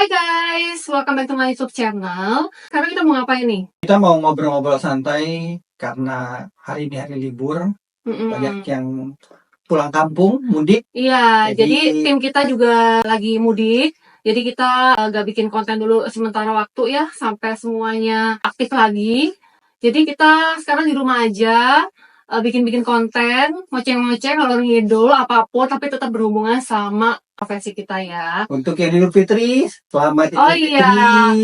Hai guys, welcome back to my YouTube channel. Sekarang kita mau ngapain nih? Kita mau ngobrol-ngobrol santai karena hari ini hari libur, banyak yang pulang kampung, mudik. Iya, jadi tim kita juga lagi mudik. Jadi kita gak bikin konten dulu sementara waktu ya, sampai semuanya aktif lagi. Jadi kita sekarang di rumah aja, bikin-bikin konten, ngoceh-ngoceh, ngalor ngidul, apapun, tapi tetap berhubungan sama profesi kita ya. Untuk yang Idul Fitri, selamat Idul Oh Fitri. iya,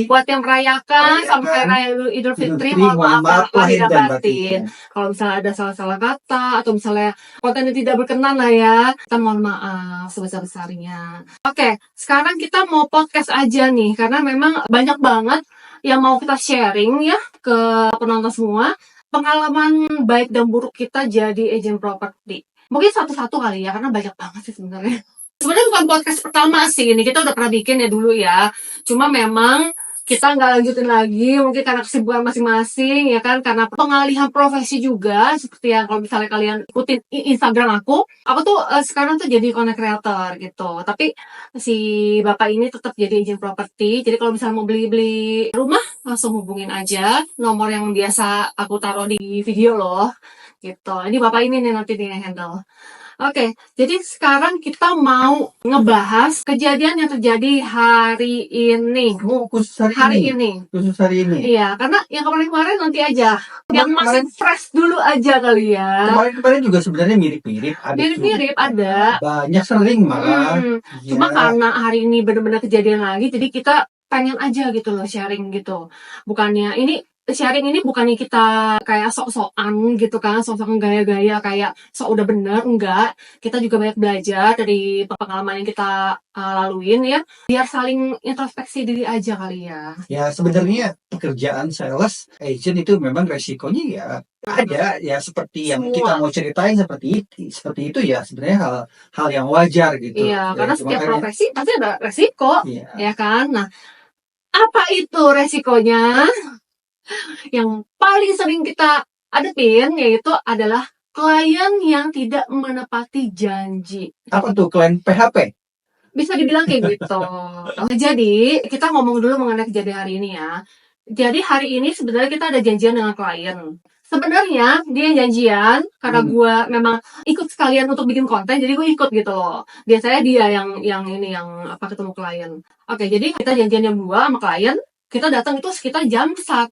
buat yang merayakan sampai raya Idul Fitri, mohon maaf lahir dan batin. Kalau misalnya ada salah-salah kata atau misalnya kontennya tidak berkenan lah ya, kita mohon maaf sebesar-besarnya. Oke, sekarang kita mau podcast aja nih, karena memang banyak banget yang mau kita sharing ya ke penonton semua, pengalaman baik dan buruk kita jadi agent properti. Mungkin satu-satu kali ya, karena banyak banget sih sebenarnya. Sebenarnya bukan podcast pertama sih, ini kita udah pernah bikin ya dulu ya. Cuma memang kita nggak lanjutin lagi, mungkin karena kesibukan masing-masing ya kan, karena pengalihan profesi juga. Seperti yang kalau misalnya kalian ikutin Instagram aku tuh sekarang tuh jadi content creator gitu. Tapi si bapak ini tetap jadi agent properti. Jadi kalau misalnya mau beli rumah, langsung hubungin aja nomor yang biasa aku taruh di video loh. Gitu. Ini bapak ini nih nanti dia handle. Oke, jadi sekarang kita mau ngebahas kejadian yang terjadi hari ini. Oh, khusus hari ini. Khusus hari ini. Iya, karena yang kemarin-kemarin nanti aja. Yang masih fresh dulu aja kali ya. Kemarin juga sebenarnya mirip-mirip. Mirip-mirip ada. Banyak sering malah. Cuma karena hari ini benar-benar kejadian lagi, jadi kita pengen aja gitu loh sharing gitu. Bukannya ini sharing ini bukannya kita kayak sok-sokan gitu kan, sok-sokan gaya-gaya kayak sok udah bener, enggak. Kita juga banyak belajar dari pengalaman yang kita laluin ya, biar saling introspeksi diri aja kali ya. Ya sebenarnya pekerjaan sales agent itu memang resikonya ya ada ya, seperti yang kita mau ceritain seperti itu ya, sebenarnya hal yang wajar gitu. Iya, karena setiap profesi pasti ada resiko, ya kan. Nah, apa itu resikonya? Yang paling sering kita hadapin yaitu adalah klien yang tidak menepati janji. Apa tuh klien PHP? Bisa dibilang kayak gitu. Jadi kita ngomong dulu mengenai kejadian hari ini ya. Jadi hari ini sebenarnya kita ada janjian dengan klien. Sebenarnya dia yang janjian karena gue memang ikut sekalian untuk bikin konten, jadi gue ikut gitu loh. Biasanya dia yang ketemu klien. Oke, jadi kita janjian jam 2 sama klien. Kita datang itu sekitar jam 1.30.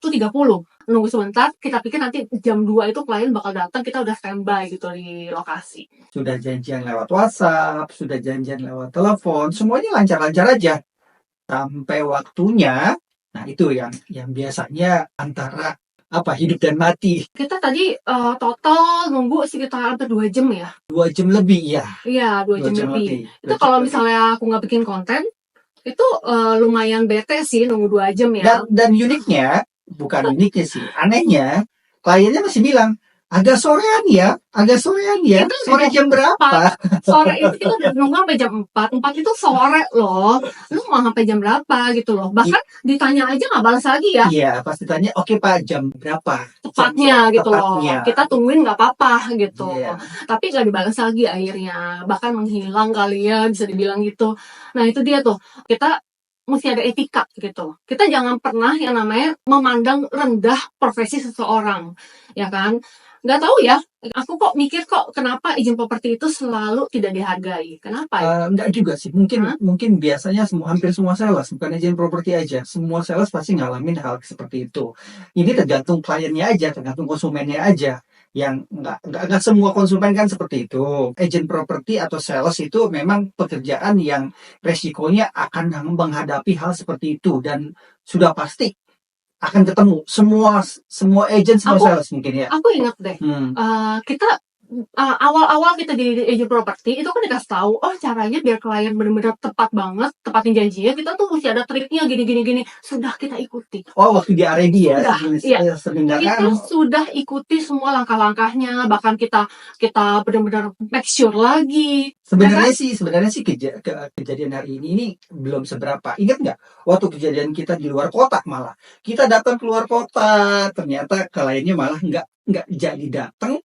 Nunggu sebentar, kita pikir nanti jam 2 itu klien bakal datang, kita udah standby gitu di lokasi. Sudah janjian lewat WhatsApp, sudah janjian lewat telepon, semuanya lancar-lancar aja. Sampai waktunya, nah itu yang biasanya antara hidup dan mati. Kita tadi total nunggu sekitar hampir 2 jam ya. 2 jam lebih ya. Iya, 2 jam lebih. Itu kalau misalnya aku nggak bikin konten, itu lumayan bete sih nunggu 2 jam ya. Dan uniknya, bukan uniknya sih, anehnya kliennya masih bilang agak sorean ya. Itu sore jam berapa? Sore itu kita udah nunggu sampai jam 4. 4 itu sore loh. Lu mau sampai jam berapa gitu loh. Bahkan ditanya aja nggak balas lagi ya. Iya, pas ditanya, oke Pak, jam berapa? Tepatnya gitu loh. Kita tungguin nggak apa-apa gitu. Tapi nggak dibalas lagi akhirnya. Bahkan menghilang kali ya, bisa dibilang gitu. Nah itu dia tuh. Kita mesti ada etika gitu. Kita jangan pernah yang namanya memandang rendah profesi seseorang. Ya kan? Nggak tahu ya, aku kok mikir kenapa agent properti itu selalu tidak dihargai. Kenapa ya? Enggak juga sih, mungkin biasanya hampir semua sales, bukan agent properti aja, semua sales pasti ngalamin hal seperti itu. Ini tergantung kliennya aja, tergantung konsumennya aja. Yang enggak semua konsumen kan seperti itu. Agent properti atau sales itu memang pekerjaan yang resikonya akan menghadapi hal seperti itu, dan sudah pasti akan ketemu semua agent, semua sales mungkin ya. Aku ingat deh, kita awal-awal kita di agent properti itu kan dikasih tahu, caranya biar klien benar-benar tepat banget, tepatin janjinya, kita tuh mesti ada triknya gini. Sudah kita ikuti. Waktu di R&D ya? Kita sudah ikuti semua langkah-langkahnya, bahkan kita benar-benar make sure lagi. Sebenarnya sih kejadian hari ini belum seberapa. Ingat nggak waktu kejadian kita di luar kota, malah kita datang ke luar kota, ternyata kliennya malah nggak jadi datang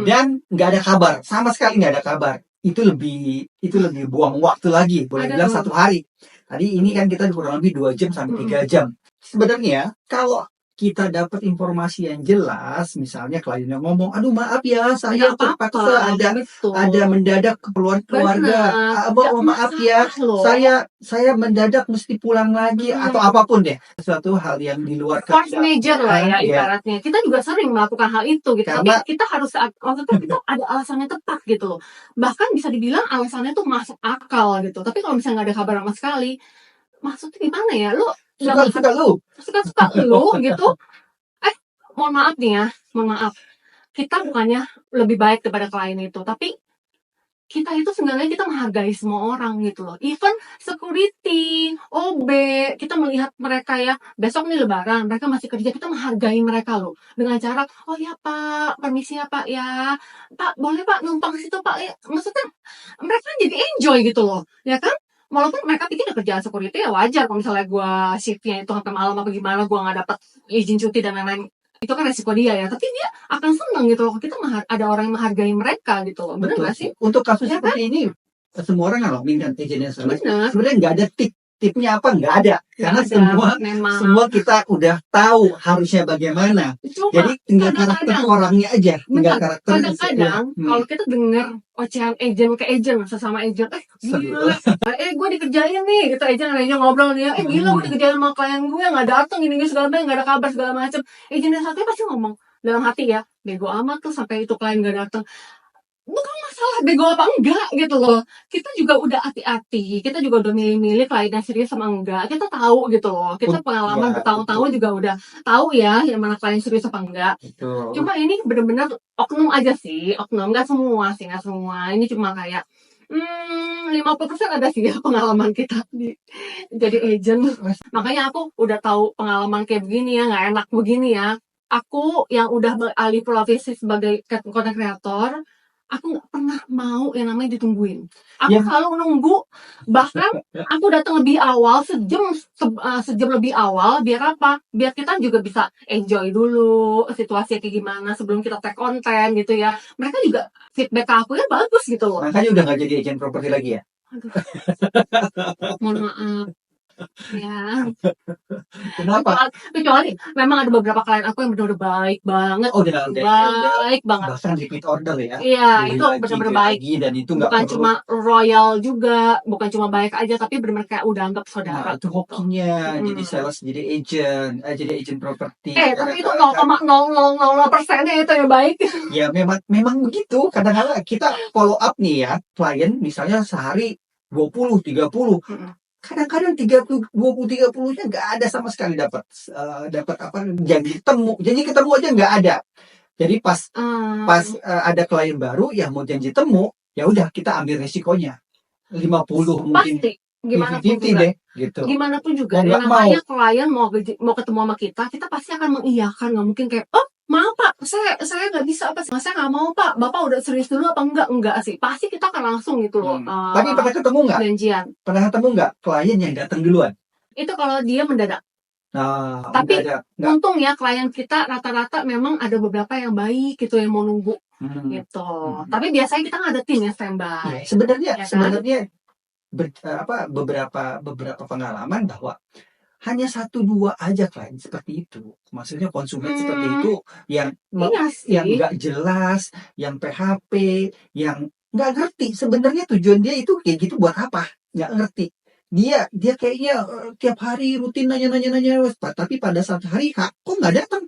dan nggak ada kabar, sama sekali nggak ada kabar. Itu lebih buang waktu lagi, boleh bilang 1 hari. Tadi ini kan kita kurang lebih 2 jam sampai 3 jam. Sebenarnya kalau kita dapat informasi yang jelas, misalnya klien yang ngomong, aduh maaf ya, saya Nggak apa-apa, terpaksa betul. ada mendadak keperluan keluarga. Benar, Oh, maaf ya, masalah loh. saya mendadak mesti pulang lagi atau apapun deh. Suatu hal yang di luar Force major lah ya Iya. ibaratnya. Kita juga sering melakukan hal itu gitu. Karena- Tapi kita harus maksudnya kita ada alasannya tepat gitu loh. Bahkan bisa dibilang alasannya tuh masuk akal gitu. Tapi kalau misalnya nggak ada kabar sama sekali, maksudnya gimana ya? Lu Suka-suka lu. suka-suka lu gitu. Mohon maaf nih ya, mohon maaf. Kita bukannya lebih baik daripada klien itu, tapi kita itu sebenarnya kita menghargai semua orang gitu loh. Even security, OB, kita melihat mereka ya, besok nih lebaran, mereka masih kerja, kita menghargai mereka loh. Dengan cara, oh ya Pak, permisi ya Pak ya. Pak, boleh Pak numpang ke situ Pak. Ya, maksudnya mereka jadi enjoy gitu loh, ya kan? Walaupun mereka pikir kerjaan security ya wajar kalau misalnya gue shiftnya itu sampai malam apa gimana, gue nggak dapat izin cuti dan lain-lain. Itu kan resiko dia ya, tapi dia akan senang gitu loh. Kita ada orang yang menghargai mereka gitu loh. Bener Betul. gak sih? Untuk kasus Ya seperti ini, semua orang ngalamin kan agent yang salah. Bener. Sebenarnya nggak ada tipnya apa, nggak ada. Karena Nggak ada, memang. semua kita udah tahu harusnya bagaimana. Cuma Jadi tinggal karakter kadang-kadang, orangnya aja, tinggal karakter. kadang-kadang kalau kita denger ocehan agent ke agent, sesama agent, gila, gue dikerjain nih, gitu agent ngobrol nih, gila gue dikerjain sama klien gue, nggak datang gini segala macam, nggak ada kabar segala macam. Agent yang satunya pasti ngomong dalam hati ya, bego amat tuh sampai itu klien nggak datang. Bukan masalah bego apa enggak gitu loh. Kita juga udah hati-hati. Kita juga udah milih-milih kliennya serius sama enggak. Kita tahu gitu loh. Kita pengalaman bertahun-tahun juga udah tahu ya yang mana klien serius apa enggak. Betul. Cuma ini bener-bener oknum aja sih. Oknum, nggak semua sih, nggak semua. Ini cuma kayak 50% ada sih ya pengalaman kita jadi agent. Makanya aku udah tahu pengalaman kayak begini ya, nggak enak begini ya. Aku yang udah beralih profesi sebagai content creator, aku nggak pernah mau yang namanya ditungguin. Aku selalu nunggu, bahkan aku datang lebih awal, sejam lebih awal, biar apa? Biar kita juga bisa enjoy dulu situasi kayak gimana sebelum kita tag konten gitu ya. Mereka juga feedback ke aku ya bagus gitu loh. Makanya udah nggak jadi agent properti lagi ya? Aduh, mohon maaf. Ya. Kenapa? Kecuali memang ada beberapa klien aku yang benar-benar baik banget. Baik banget. Bahkan repeat order ya. Iya, itu benar-benar baik. Dan itu bukan cuma royal juga, bukan cuma baik aja, tapi benar-benar kayak udah anggap saudara. Nah, itu hokinya. Jadi sales, jadi agent properti. Tapi itu 0,0000% itu yang baik. Ya memang begitu. Kadang-kadang kita follow up nih ya, klien misalnya sehari 20, 30. Kadang-kadang 20-30-nya nggak ada sama sekali dapat apa janji ketemu aja nggak ada. Jadi pas ada klien baru yang mau janji temu, ya udah kita ambil resikonya 50 mungkin. Pasti gimana pun juga deh, gitu. Gimana pun juga yang namanya klien mau ketemu sama kita pasti akan mengiyakan. Nggak mungkin kayak maaf Pak, saya nggak bisa apa, saya nggak mau Pak, Bapak udah serius dulu apa enggak sih, pasti kita akan langsung gitu loh. Tapi pernah ketemu nggak? Janjian. Pernah ketemu nggak klien yang datang duluan? Itu kalau dia mendadak. Tapi untung ya klien kita rata-rata memang ada beberapa yang baik gitu yang mau nunggu gitu. Tapi biasanya kita nggak ada tim yang standby. Sebenarnya beberapa pengalaman bahwa hanya 1-2 aja klien seperti itu, maksudnya konsumen seperti itu yang nggak jelas, yang PHP, yang nggak ngerti sebenarnya tujuan dia itu kayak gitu buat apa, nggak ngerti. Dia kayaknya tiap hari rutin nanya, tapi pada saat hari kok nggak datang.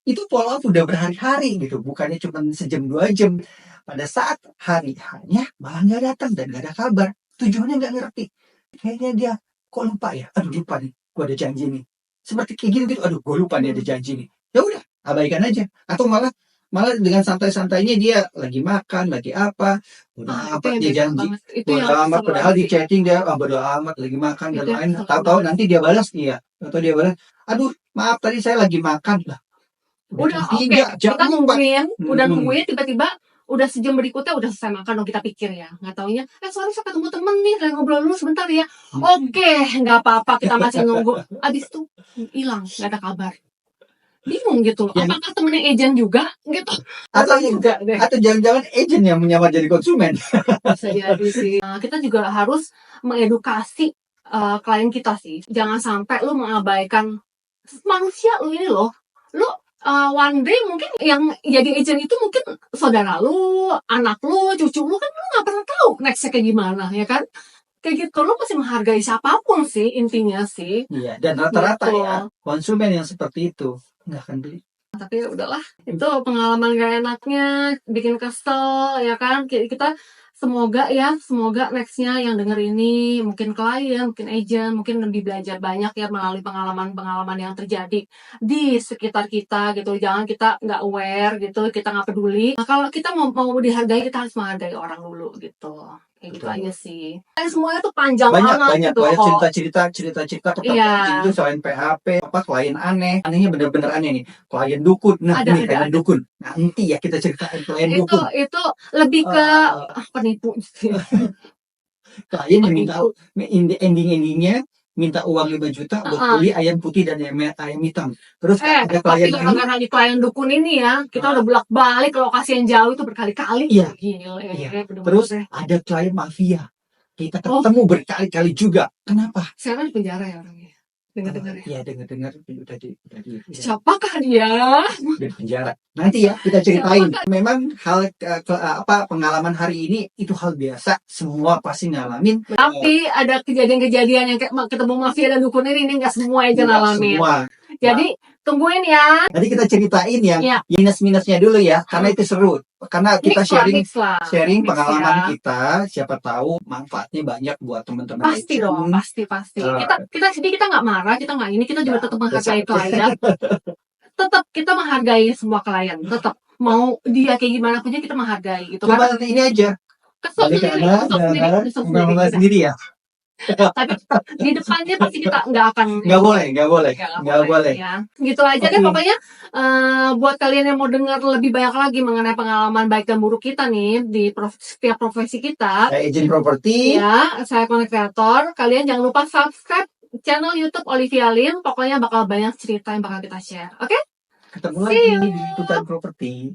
Itu follow up udah berhari-hari gitu, bukannya cuma sejam 2 jam. Pada saat hari hanya malah nggak datang dan nggak ada kabar. Tujuannya nggak ngerti. Kayaknya dia kok lupa ya? Aduh lupa nih, gue ada janji nih. Seperti kayak gini gitu, aduh gue lupa nih ada janji nih. Ya udah, abaikan aja. Atau malah dengan santai-santainya dia lagi makan, lagi apa, udah apa dia janji. Bodo amat, padahal di chatting dia bodo amat lagi makan dan lain. Tahu-tahu nanti dia balas atau dia balas, aduh maaf tadi saya lagi makan lah. Udah kita nungguin tiba-tiba udah sejam berikutnya udah selesai makan dong, kita pikir ya, nggak taunya sorry saya ketemu temen nih, saya ngobrol dulu sebentar ya. Nggak apa-apa, kita masih nunggu. Abis itu hilang, nggak ada kabar. Bingung gitu loh, apakah temennya agent juga gitu atau jangan-jangan agent yang menyamar jadi konsumen. Bisa jadi sih. Kita juga harus mengedukasi klien kita sih. Jangan sampai lu mengabaikan manusia lu ini loh. Lu one day mungkin yang jadi agent itu mungkin saudara lu, anak lu, cucu lu, kan lu nggak pernah tahu nextnya kayak gimana, ya kan? Kayak gitu, lu pasti menghargai siapapun sih intinya sih. Iya, dan rata-rata Gitu. ya konsumen yang seperti itu nggak akan beli. Tapi udahlah, itu pengalaman gak enaknya, bikin kesel, ya kan? Kita semoga nextnya yang denger ini, mungkin klien, mungkin agent, mungkin lebih belajar banyak ya melalui pengalaman-pengalaman yang terjadi di sekitar kita gitu. Jangan kita nggak aware gitu, kita nggak peduli. Nah, kalau kita mau dihargai, kita harus menghargai orang dulu gitu. Kayak gitu Betul. aja sih. Dan semuanya tuh panjang Banyak banget gitu. cerita ketok Iya. itu selain PHP, klien anehnya bener-bener aneh nih. Klien dukun. Nah, Ada, ini klien ada. dukun. Nah, nanti ya kita ceritain klien dukun. Itu lebih ke Eh, penipu sih. klien yang minta endingnya minta uang 5 juta buat beli ayam putih dan ayam hitam. Terus ada klien Tapi lain. gara-gara di klien dukun ini ya, kita udah bolak-balik ke lokasi yang jauh itu berkali-kali. Iya. Gile, Iya. bener-bener Terus deh. ada klien mafia. Kita ketemu berkali-kali juga. Kenapa? Sekarang di penjara ya orangnya. Dengar-dengar ya. Iya, dengar-dengar udah di Siapakah dia? di penjara. Nanti ya kita ceritain. Memang hal pengalaman hari ini itu hal biasa. Semua pasti ngalamin. Tapi ada kejadian-kejadian yang kayak ketemu mafia dan dukun ini nggak semua aja Tidak ngalamin. semua. Jadi tungguin ya. Nanti kita ceritain yang Iya. minus-minusnya dulu ya, karena itu seru. Karena kita Mix lah. sharing Mix pengalaman ya. kita, siapa tahu manfaatnya banyak buat teman-teman. Pasti dong, pasti. Kita sedih, kita nggak marah, kita nggak ini, kita juga tetap menghargai klien. Tetap kita menghargai semua klien, tetap mau dia kayak gimana pun kita menghargai gitu. Coba nanti ini aja. Kesel Ngomong sendiri ya. Tapi di depannya pasti kita nggak boleh ya. Gitu aja deh pokoknya. Buat kalian yang mau dengar lebih banyak lagi mengenai pengalaman baik dan buruk kita nih di setiap profesi kita, saya agent properti ya, saya content creator. Kalian jangan lupa subscribe channel YouTube Olivia Lim. Pokoknya bakal banyak cerita yang bakal kita share. Oke? ketemu lagi di Tutan Properti.